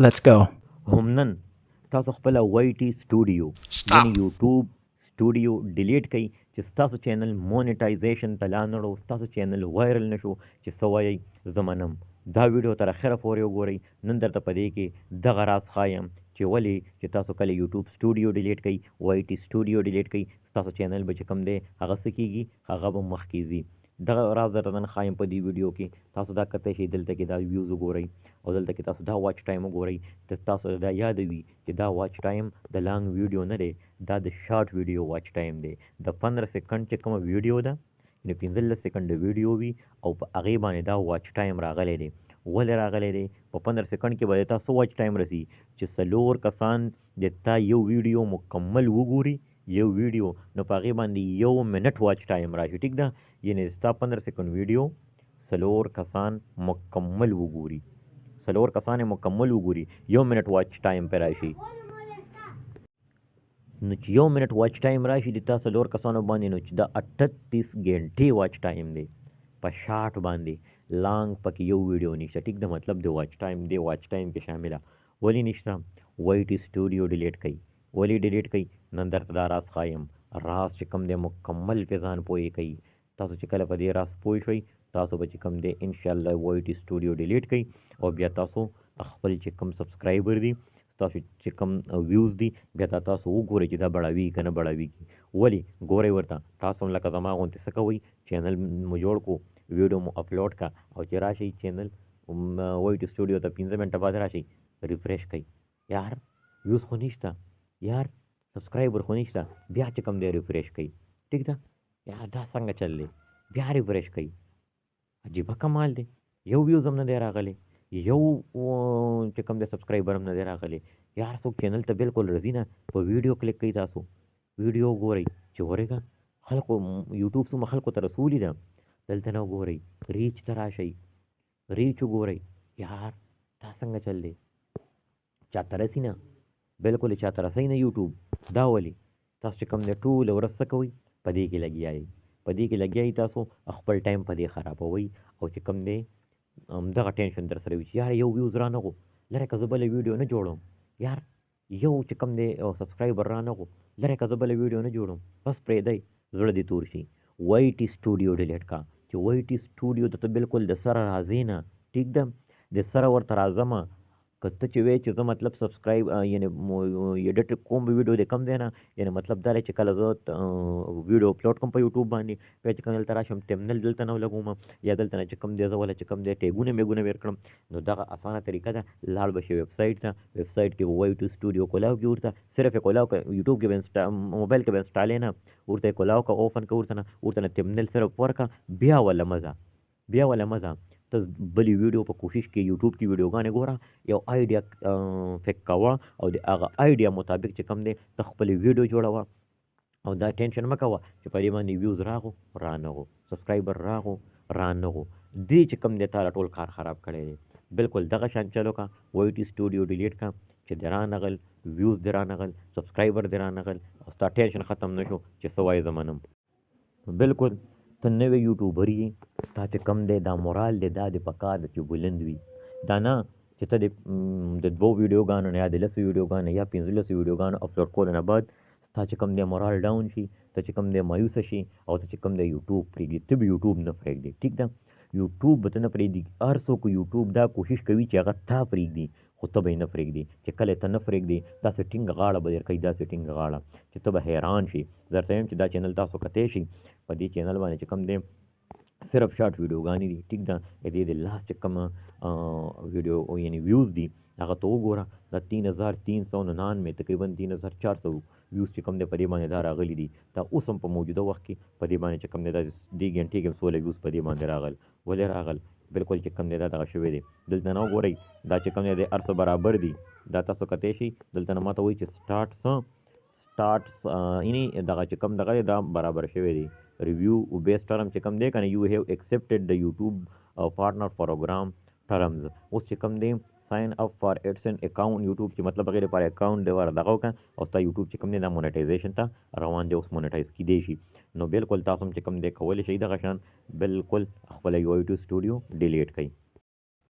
Let's go. همنن تاسو خپل وای ټي سټوډیو یعنی یوټیوب سټوډیو ډیلیټ کړئ چې تاسو چینل مونیټایزیشن ته لا نړو تاسو چینل وایرل نشو چې سوای زمنم دا ویډیو تر اخره پورې وګورئ نن درته پدې کې دغه راز خایم چې ولی چې تاسو کله یوټیوب سټوډیو ډیلیټ کړئ وای ټي سټوډیو ډیلیټ کړئ تاسو چینل به چې کوم دی هغه څه کیږي هغه به مخکې ځي دغه راز درته نن ښایم په دې ویډیو کې تاسو دا کتی شئ دلته کې دا ویوز وګورئ او دلته کې تاسو دا واچ ټایم وګورئ چې تاسو دا یاد وي چې دا واچ ټایم د لانګ ویډیو نه دی دا د شارټ ویډیو واچ ټایم دی د 15 سکند چې کومه ویډیو ده یعنې 15 سکند ویډیو وي او په هغې باندې دا واچ ټایم راغلی دی ولې راغلی دی په 15 سکند کې به تاسو واچ ټایم رسي چې څلور کسان د تا یو ویډیو مکمل وګوري یو ویډیو نو په هغې باندې یو منټ واچ ټایم راشي ټیک ده یعنې ستا 15 سکند ویډیو څلور کسان مکمل وګوري څلور کسان مکمل وګوري یو منټ واچ ټایم پې راشي نو چې یو منټ واچ ټایم راشي د تا څلور کسانو باندې نو چې دا 38 ګنټې واچ ټایم دی په شارټ باندې لانګ پکې یو ویډیو نشته ټیک ده مطلب د واچ ټایم دی واچ ټایم کې شامله ولې نشته وای ټي سټوډیو ډیلیټ کړئ ولې ډیلیټ کړئ نن درته دا راز ښایم راز چې کوم دی مکمل پې ځان پوهې کوي تاسو چې کله په دې راز پوه شئ تاسو به چې کوم دی انشاءالله وای ټي سټوډیو ډیلیټ کړئ او بیا تاسو خپل چې کوم سبسکرایبر دي تاسو چې کوم ویوز دي بیا دا تاسو وګورئ چې دا بړاوي که نه بړاویږي ولې ګورئ ورته تاسو هم لکه زما غوندې څه کوئ چینل مو جوړ کړو ویډیو مو اپلوډ کا او چې راشئ چینل وای ټي سټوډیو ته 15 منټه بعد راشئ ریفریش کړئ یار ویوز خو نشته یار سبسکرایبر خو نشته بیا چې کوم دی ریفریش کړئ ټیک ده یار دا څنګه چل دی بیا ریفریش کړئ عجیبه کمال دی یو ویوز هم نه دی راغلی یو چې کوم دی سبسکرایبر هم نه دی راغلی یار څوک چینل ته بالکل رځي نه په ویډیو کلیک کوي تاسو ویډیو ګورئ چې ورېږه خلکو یوټیوب څومره خلکو ته رسولي ده دلته نه وګورئ ریچ ته راشئ ریچ وګورئ یار دا څنګه چل دی چاته رسي نه بالکل چاته رسئ نه یوټیوب دا ولې تاسو چې کوم دی ټوله ورځ څه کوئ په دې کې لګیا یئ په دې کې لګیا یئ تاسو خپل ټایم په دې خرابوئ او چې کوم دی دغه ټینشن در سره وي چې یار یو ویوز رانغو لره که زه بله ویډیو نه جوړم یار یو چې کوم دی سبسکرایبر رانغو لره که زه بله ویډیو نه جوړم بس پرېږدئ زړه دې تور شي وای ټي سټوډیو ډیلیټ کا چې وای ټي سټوډیو ته بالکل د سره راځې نه ټیک ده د سره ورته راځمه که ته چې وایې چې زه مطلب سبسکرایب یعنې ایډیټ کوم ویډیو دې کم دی نه یعنې مطلب دا دی چې کله زه ویډیو اپلوډ کوم په یوټیوب باندې بیا چې کوم دلته راشم ټیمنل دلته نه ولګوم یا دلته نه چې کوم دی زه وله چې کوم دی ټیګونه میګونه ویر کړم نو دغه اسانه طریقه ده لاړ به شي ویبسایټ ته ویبسایټ کې وای ټي سټوډیو کولاو کې ورته صرف یې کولاو که یوټیوب کې به موبایل کې به انسټالې نه ورته یې کولاو که اوپن که ورته نه ټیمنل صرف ورکړه بیا وله مزه ته بلې ویډیو په کوشش کې یوټیوب کې ویډیوګانې ګوره یو آیډیا فک کوه او د هغه آیډیا مطابق چې کوم دی ته خپلې ویډیو جوړوه او دا ټینشن مه کوه چې په دې باندې ویوز راغو رانغو سبسکرایبر راغو رانغو دې چې کوم دی تا ټول کار خراب کړی دی بالکل دغه شان چلو کا وای ټي سټوډیو ډیلیټ کا چې دې رانغل ویوز دې رانغل سبسکرایبر دې رانغل او ستا ټینشن ختم نه شو چې څه وایې زه منم بالکل ته نوی یوټیوبر یې تا چې کم دی دا مورال دی دا د پکار ده چې بلند وي دا نه چې ته د دوو ویډیوګانو نه یا د 10 ویډیوګانو یا 15 ویډیوګانو اپلوډ کولو نه بعد ستا چې کوم دی مورال ډاون شي ته چې کوم دی مایوسه شي او ته چې کوم دی یوټیوب پرېږدي ته به یوټیوب نه پرېږدي ټیک ده یوټیوب به ته نه پرېږدي هر څوک یوټیوب دا کوشش کوي چې هغه تا پرېږدي خو ته به یې نه پرېږدي چې کله ته نه پرېږدي داسې ټینګه غاړه به در کوي داسې ټینګه غاړه چې ته به حیران شي درته وایم چې دا چینل تاسو کتی شي په دې چینل باندې چې کوم دی صرف شارټ ویډیوګانې دي ټیک ده د دې د لاست چې کومه ویډیو یعنی ویوز دي هغه ته وګوره دا 3399 تقریبا 3400 ویوز چې کوم دی په دې باندې دا راغلي دي دا اوس هم په موجوده وخت کې په دې باندې چې کوم دی دا دې ګنټې کې 16 ویوز په دې باندې راغل ولې راغل بالکل چې کوم دی دا دغه شوی دی دلته نه وګورئ دا چې کوم دی د هر څه برابر دي دا تاسو کتی شي دلته نه ماته وایي چې سټارټ یعنی دغه چې کوم دغه دا برابر شوی دی ریویو بیس ټرم چې کوم دی کنه یو هیو ایکسپټډ د یوټیوب پارټنر پروګرام ټرمز اوس چې کوم دی ساين اپ فار ایډسن اکاؤنٹ یوټیوب چې مطلب غیر پر اکاؤنٹ دی ور دغه وکړه او تا یوټیوب چې کوم دی دا مونیټایزیشن ته روان دی اوس مونیټایز کیدی شي نو بالکل تاسو چې کوم دی کولی شئ دغه شان بالکل خپل یو ټي سټوډیو ډیلیټ کړئ